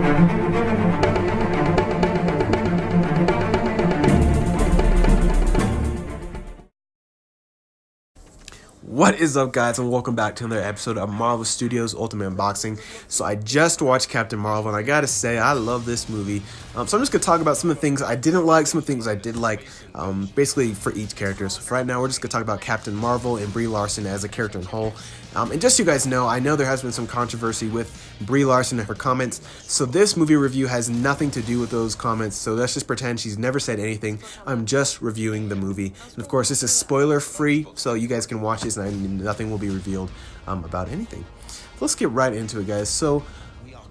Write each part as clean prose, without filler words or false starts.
What is up, guys, and welcome back to another episode of Marvel Studios Ultimate Unboxing. So I just watched Captain Marvel, and I gotta say, I love this movie. So I'm just gonna talk about some of the things I didn't like, some of the things I did like, basically for each character. So for right now, we're just gonna talk about Captain Marvel and Brie Larson as a character in whole. And just so you guys know, I know there has been some controversy with Brie Larson and her comments, so this movie review has nothing to do with those comments, so let's just pretend she's never said anything. I'm just reviewing the movie. And of course, this is spoiler free, so you guys can watch this and nothing will be revealed about anything. Let's get right into it, guys. So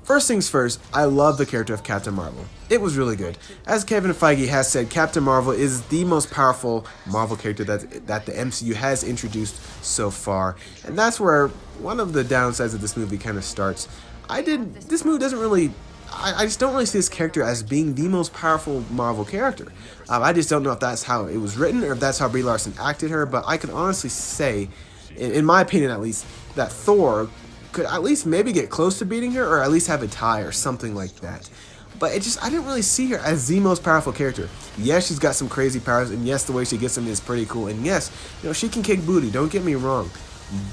first things first, I love the character of Captain Marvel. It was really good. As Kevin Feige has said, Captain Marvel is the most powerful Marvel character that the MCU has introduced so far. And that's where one of the downsides of this movie kind of starts. This movie doesn't really, I just don't really see this character as being the most powerful Marvel character. I just don't know if that's how it was written or if that's how Brie Larson acted her, but I can honestly say, in my opinion at least, that Thor could at least maybe get close to beating her, or at least have a tie or something like that. But I didn't really see her as the most powerful character. Yes, she's got some crazy powers, and yes, the way she gets them is pretty cool, and yes, she can kick booty, don't get me wrong.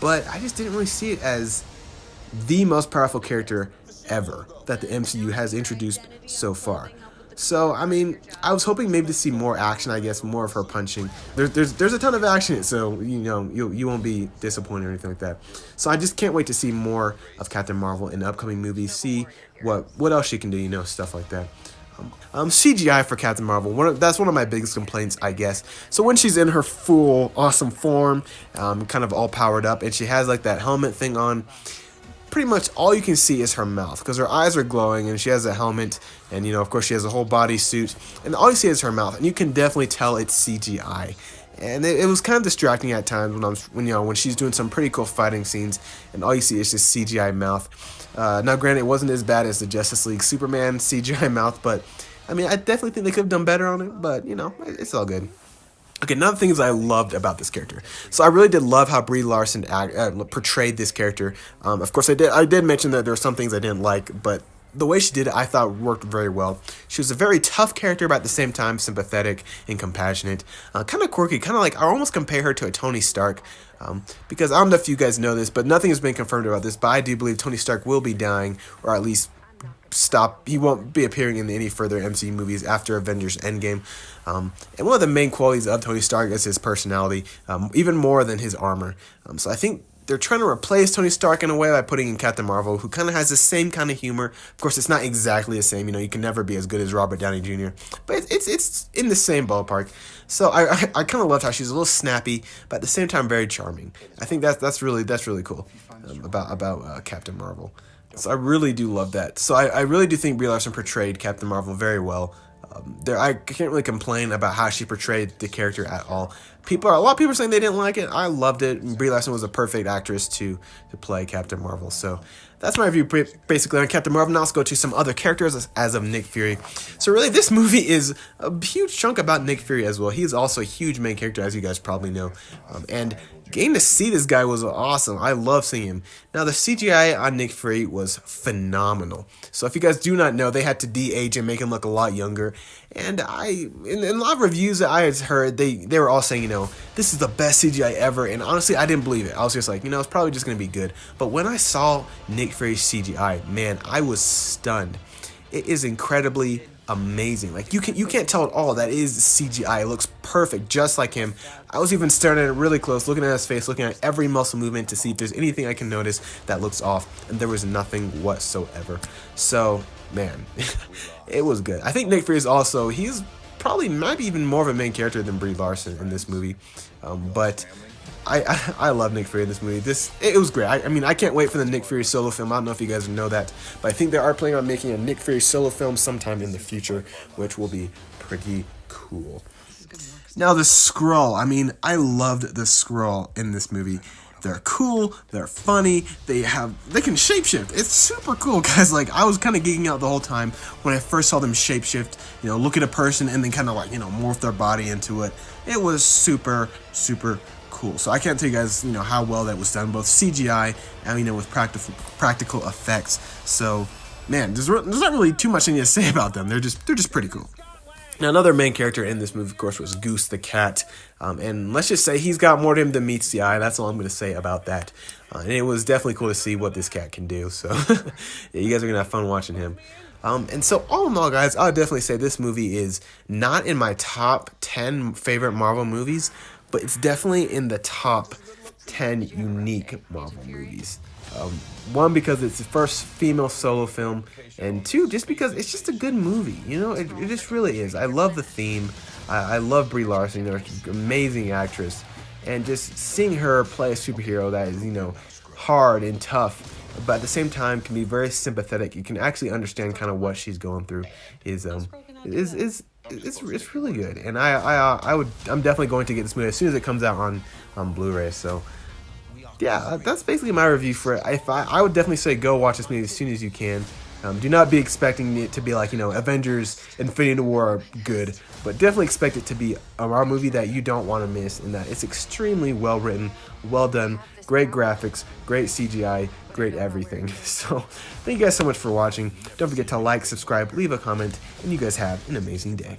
But I just didn't really see it as the most powerful character ever that the MCU has introduced so far. So, I mean, I was hoping maybe to see more action, I guess, more of her punching. There's a ton of action in it, so, you won't be disappointed or anything like that. So I just can't wait to see more of Captain Marvel in the upcoming movies, see what else she can do, stuff like that. CGI for Captain Marvel, that's one of my biggest complaints, I guess. So when she's in her full, awesome form, kind of all powered up, and she has, like, that helmet thing on, pretty much all you can see is her mouth, because her eyes are glowing and she has a helmet, and of course she has a whole body suit, and all you see is her mouth, and you can definitely tell it's CGI. And it was kind of distracting at times when she's doing some pretty cool fighting scenes, and all you see is just CGI mouth. Now granted, it wasn't as bad as the Justice League Superman CGI mouth, but I mean, I definitely think they could have done better on it, but it's all good. Okay, another thing is I loved about this character. So I really did love how Brie Larson portrayed this character. Of course, I did mention that there were some things I didn't like, but the way she did it, I thought worked very well. She was a very tough character, but at the same time sympathetic and compassionate. Kind of quirky, kind of like, I almost compare her to a Tony Stark. Because I don't know if you guys know this, but nothing has been confirmed about this, but I do believe Tony Stark will be dying, or at least he won't be appearing in any further MCU movies after Avengers Endgame. And one of the main qualities of Tony Stark is his personality, even more than his armor. So I think they're trying to replace Tony Stark in a way by putting in Captain Marvel, who kind of has the same kind of humor. Of course, it's not exactly the same. You can never be as good as Robert Downey Jr., but it's in the same ballpark. So I kind of loved how she's a little snappy, but at the same time very charming. I think that's really cool about Captain Marvel. So I really do love that. So I really do think Brie Larson portrayed Captain Marvel very well. I can't really complain about how she portrayed the character at all. A lot of people are saying they didn't like it. I loved it. Brie Larson was a perfect actress to play Captain Marvel. So that's my review basically on Captain Marvel. Now let's go to some other characters as of Nick Fury. So really, this movie is a huge chunk about Nick Fury as well. He is also a huge main character, as you guys probably know. And getting to see this guy was awesome. I love seeing him. Now, the CGI on Nick Fury was phenomenal. So if you guys do not know, they had to de-age and make him look a lot younger. And in a lot of reviews that I had heard, they were all saying, this is the best CGI ever. And honestly, I didn't believe it. I was just like, it's probably just going to be good. But when I saw Nick Fury's CGI, man, I was stunned. It is incredibly amazing. Like, you can't tell at all that is CGI. It looks perfect, just like him. I was even staring at it really close, looking at his face, looking at every muscle movement to see if there's anything I can notice that looks off, and there was nothing whatsoever. So, man, it was good. I think Nick Fury is he's probably maybe even more of a main character than Brie Larson in this movie, but I love Nick Fury in this movie. It was great. I mean, I can't wait for the Nick Fury solo film. I don't know if you guys know that, but I think they are planning on making a Nick Fury solo film sometime in the future, which will be pretty cool. Now, the Skrull. I mean, I loved the Skrull in this movie. They're cool, they're funny, they can shapeshift. It's super cool, guys. Like, I was kind of geeking out the whole time when I first saw them shapeshift, look at a person and then kind of like, morph their body into it. It was super, super cool. So I can't tell you guys, how well that was done, both CGI and, with practical effects. So man, there's not really too much I need to say about them. They're just pretty cool. Now, another main character in this movie, of course, was Goose the cat. And let's just say he's got more to him than meets the eye. That's all I'm going to say about that. And it was definitely cool to see what this cat can do. So, yeah, you guys are going to have fun watching him. And so, all in all, guys, I would definitely say this movie is not in my top 10 favorite Marvel movies, but it's definitely in the top 10 unique Marvel movies. One, because it's the first female solo film, and two, just because it's just a good movie. You know, it just really is. I love the theme. I love Brie Larson, you know, she's an amazing actress, and just seeing her play a superhero that is, you know, hard and tough, but at the same time can be very sympathetic. You can actually understand kind of what she's going through. It's really good, and I'm definitely going to get this movie as soon as it comes out on Blu-ray. So. Yeah, that's basically my review for it. I would definitely say go watch this movie as soon as you can. Do not be expecting it to be like, you know, Avengers, Infinity War are good, but definitely expect it to be a movie that you don't want to miss, and that it's extremely well written, well done, great graphics, great CGI, great everything. So thank you guys so much for watching. Don't forget to like, subscribe, leave a comment, and you guys have an amazing day.